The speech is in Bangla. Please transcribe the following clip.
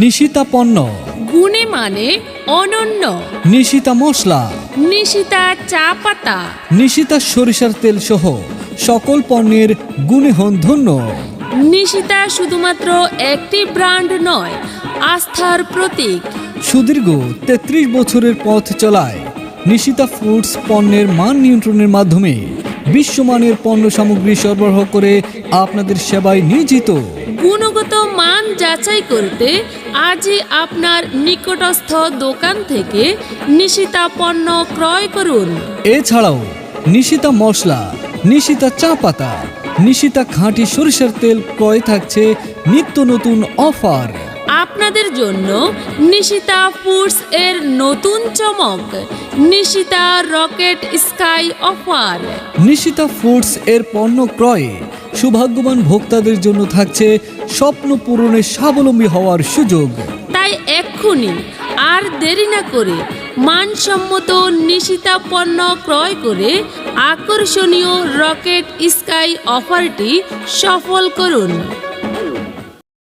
নিশিতা পণ্য, গুণে মানে অনন্য। নিশিতা মশলা, নিশিতা চা পাতা, নিশিতা সরিষার তেল সহ সকল পণ্যের গুণে হন ধন্য। নিশিতা শুধুমাত্র একটি ব্র্যান্ড নয়, আস্থার প্রতীক। সুদীর্ঘ ৩৩ বছরের পথ চলায় নিশিতা ফুডস পণ্যের মান নিয়ন্ত্রণের মাধ্যমে বিশ্বমানের পণ্য সামগ্রী সরবরাহ করে আপনাদের সেবায় নিয়োজিত। গুণগত মান যাচাই করতে আজই আপনার নিকটস্থ দোকান থেকে নিশিতা পণ্য ক্রয় করুন। এছাড়াও নিশিতা মশলা, নিশিতা চা পাতা, নিশিতা খাঁটি সরিষার তেল ক্রয় থাকছে নিত্য নতুন অফার। আপনাদের জন্য নিশিতা ফুডস এর নতুন চমক, Nishita rocket sky offer. Nishita foods এর পণ্য ক্রয়ে সৌভাগ্যবান ভোক্তাদের জন্য থাকছে স্বপ্ন পূরণে স্বাবলম্বী হওয়ার সুযোগ। তাই এক্ষুনি আর দেরি না করে মানসম্মত নিশিতা পণ্য ক্রয় করে আকর্ষণীয় রকেট স্কাই অফারটি সফল করুন।